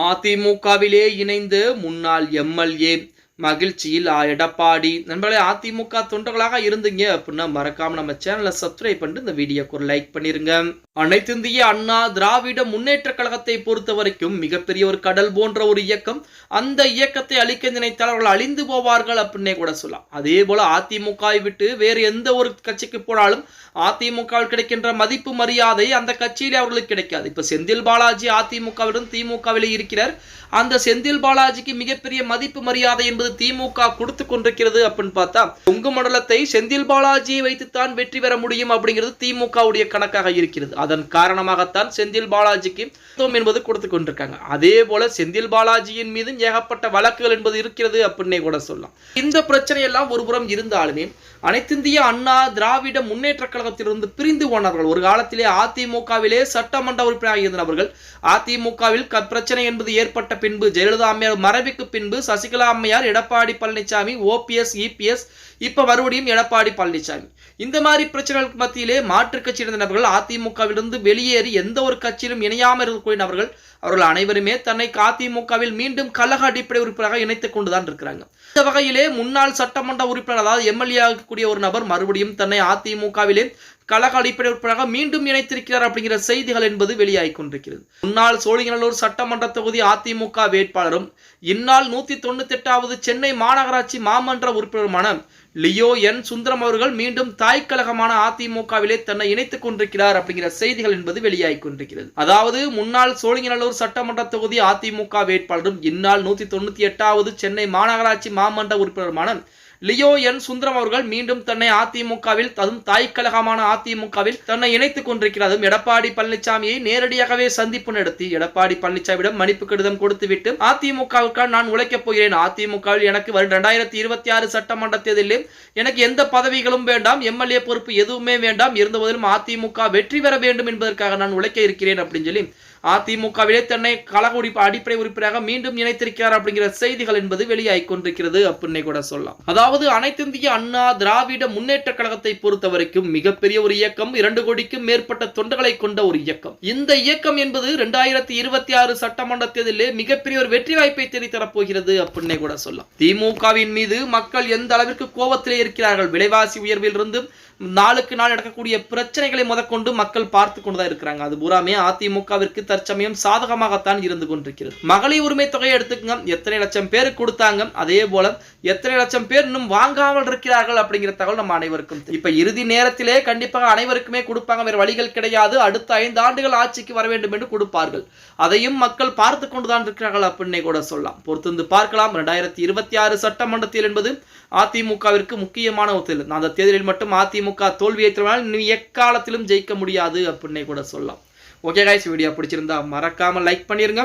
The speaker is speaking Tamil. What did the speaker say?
அதிமுகவிலே இணைந்து முன்னாள் எம்எல்ஏ மகிழ்ச்சியில் எடப்பாடி. நண்பர்களே, அதிமுக தொண்டர்களாக இருந்தீங்க அப்படின்னா மறக்காம நம்ம சேனலை சப்ஸ்கிரைப் பண்ணிட்டு இந்த வீடியோக்கு ஒரு லைக் பண்ணிருங்க. அனைத்திந்திய அண்ணா திராவிட முன்னேற்ற கழகத்தை பொறுத்த வரைக்கும் மிகப்பெரிய ஒரு கடல் போன்ற ஒரு இயக்கம். அந்த இயக்கத்தை அழிக்க நினைத்தால் அவர்கள் அழிந்து போவார்கள் அப்படின்னே கூட சொல்லலாம். அதே போல அதிமுகவை விட்டு வேறு எந்த ஒரு கட்சிக்கு போனாலும் அதிமுகவில் கிடைக்கின்ற மதிப்பு மரியாதை அந்த கட்சியிலே அவர்களுக்கு கிடைக்காது. இப்ப செந்தில் பாலாஜி அதிமுகவிலும் திமுகவிலே இருக்கிறார். அந்த செந்தில் பாலாஜிக்கு மிகப்பெரிய மதிப்பு மரியாதை என்பது திமுக கொடுத்து கொண்டிருக்கிறது அப்படின்னு பார்த்தா கொங்கு மண்டலத்தை செந்தில் பாலாஜியை வைத்துத்தான் வெற்றி பெற முடியும் அப்படிங்கிறது திமுகவுடைய கணக்காக இருக்கிறது. அதன் காரணமாகத்தான் செந்தில் பாலாஜிக்கு என்பது கொடுத்து கொண்டிருக்காங்க. அதே போல செந்தில் பாலாஜியின் மீது ஏகப்பட்ட வழக்குகள் என்பது இருக்கிறது அப்படின்னே கூட சொல்லலாம். இந்த பிரச்சனை எல்லாம் ஒருபுறம் இருந்தாலுமே அனைத்திந்திய அண்ணா திராவிட முன்னேற்ற கழகத்திலிருந்து பிரிந்து போனவர்கள் ஒரு காலத்திலே அதிமுகவிலே சட்டமன்ற உறுப்பினராக இருந்தவர்கள். அதிமுகவில் பிரச்சனை என்பது ஏற்பட்ட பின்பு ஜெயலலிதா அம்மையார் மறைவுக்கு பின்பு சசிகலா அம்மையார், எடப்பாடி பழனிசாமி, ஓபிஎஸ், இபிஎஸ், இப்ப மறுபடியும் எடப்பாடி பழனிசாமி, இந்த மாதிரி பிரச்சனைகளுக்கு மத்தியிலே மாற்றுக் கட்சியிலிருந்த நபர்கள் அதிமுகவிலிருந்து வெளியேறி எந்த ஒரு கட்சியிலும் இணையாமல் இருக்கக்கூடிய நபர்கள் அவர்கள் அனைவருமே தன்னை அதிமுகவில் மீண்டும் கழக அடிப்படை உறுப்பினராக இணைத்துக் கொண்டுதான் இருக்கிறாங்க. இந்த வகையிலே முன்னாள் சட்டமன்ற உறுப்பினர் அதாவது எம்எல்ஏ ஆகக்கூடிய ஒரு நபர் மறுபடியும் தன்னை அதிமுகவிலே கழக அடிப்படை உறுப்பினராக மீண்டும் இணைத்திருக்கிறார் அப்படிங்கிற செய்திகள் என்பது வெளியாகி கொண்டிருக்கிறது. முன்னாள் சோழிங்கநல்லூர் சட்டமன்ற தொகுதி அதிமுக வேட்பாளரும் இந்நாள் 198வது சென்னை மாநகராட்சி மாமன்ற உறுப்பினருமான லியோ என் சுந்தரம் அவர்கள் மீண்டும் தாய் கழகமான அதிமுகவிலே தன்னை இணைத்துக் கொண்டிருக்கிறார் அப்படிங்கிற செய்திகள் என்பது வெளியாகி கொண்டிருக்கிறது. அதாவது முன்னாள் சோழிங்கநல்லூர் சட்டமன்ற தொகுதி அதிமுக வேட்பாளரும் இந்நாள் 198வது சென்னை மாநகராட்சி மாமன்ற உறுப்பினருமான லியோ என் சுந்தரம் அவர்கள் மீண்டும் தன்னை அதிமுகவில் அதுவும் தாய் கழகமான அதிமுகவில் தன்னை இணைத்துக் கொண்டிருக்கிறார். எடப்பாடி பழனிசாமியை நேரடியாகவே சந்திப்பு நடத்தி எடப்பாடி பழனிசாமியிடம் மன்னிப்பு கடிதம் கொடுத்துவிட்டு அதிமுகவுக்காக நான் உழைக்கப் போகிறேன். அதிமுகவில் எனக்கு 2026 சட்டமன்ற தேர்தலில் எனக்கு எந்த பதவிகளும் வேண்டாம், எம்எல்ஏ பொறுப்பு எதுவுமே வேண்டாம், இருந்தபோதிலும் அதிமுக வெற்றி பெற வேண்டும் என்பதற்காக நான் உழைக்க இருக்கிறேன் அப்படின்னு சொல்லி அதிமுகவிலே தன்னை கழக அடிப்படை உறுப்பினராக மீண்டும் இணைத்திருக்கிறார் அப்படிங்கிற செய்திகள் என்பது வெளியாகி கொண்டிருக்கிறது அப்படின்னு கூட சொல்லலாம். அதாவது அனைத்திந்திய அண்ணா திராவிட முன்னேற்ற கழகத்தை பொறுத்த வரைக்கும் மிகப்பெரிய ஒரு இயக்கம், 2 கோடிக்கும் மேற்பட்ட தொண்டர்களை கொண்ட ஒரு இயக்கம். இந்த இயக்கம் என்பது 2026 சட்டமன்ற தேர்தலிலே மிகப்பெரிய ஒரு வெற்றி வாய்ப்பை தேடித்தரப் போகிறது அப்படின்னு கூட சொல்லலாம். திமுகவின் மீது மக்கள் எந்த அளவிற்கு கோபத்திலே இருக்கிறார்கள், விலைவாசி உயர்வில் இருந்து நாளுக்கு நாள் நடக்கக்கூடிய பிரச்சனைகளை முதற்கொண்டு மக்கள் பார்த்து கொண்டுதான் இருக்கிறாங்க. அது பூராமே அதிமுகவிற்கு தற்சமயம் சாதகமாகத்தான் இருந்து கொண்டிருக்கிறது. மகளிர் உரிமை தொகையை எடுத்துக்கங்க, எத்தனை லட்சம் பேருக்கு கொடுத்தாங்க, அதே போல எத்தனை லட்சம் பேர் இன்னும் வாங்காமல் இருக்கிறார்கள் அப்படிங்கிற தகவல் நம்ம அனைவருக்கும். இப்ப இறுதி நேரத்திலே கண்டிப்பாக அனைவருக்குமே கொடுப்பாங்க, வேற வழிகள் கிடையாது. அடுத்த 5 ஆண்டுகள் ஆட்சிக்கு வர வேண்டும் என்று கொடுப்பார்கள். அதையும் மக்கள் பார்த்து கொண்டுதான் இருக்கிறார்கள் அப்படின்னே கூட சொல்லலாம். பொறுத்திருந்து பார்க்கலாம். 2026 சட்டமன்ற தேர்தல் என்பது அதிமுகவிற்கு முக்கியமான ஒரு தேர்தல். அந்த தேர்தலில் மட்டும் அதிமுக தோல்வியை தருவதால் எக்காலத்திலும் ஜெயிக்க முடியாது அப்படின்னே கூட சொல்லலாம். ஓகே கைஸ், வீடியோ பிடிச்சிருந்தா மறக்காம லைக் பண்ணிருங்க.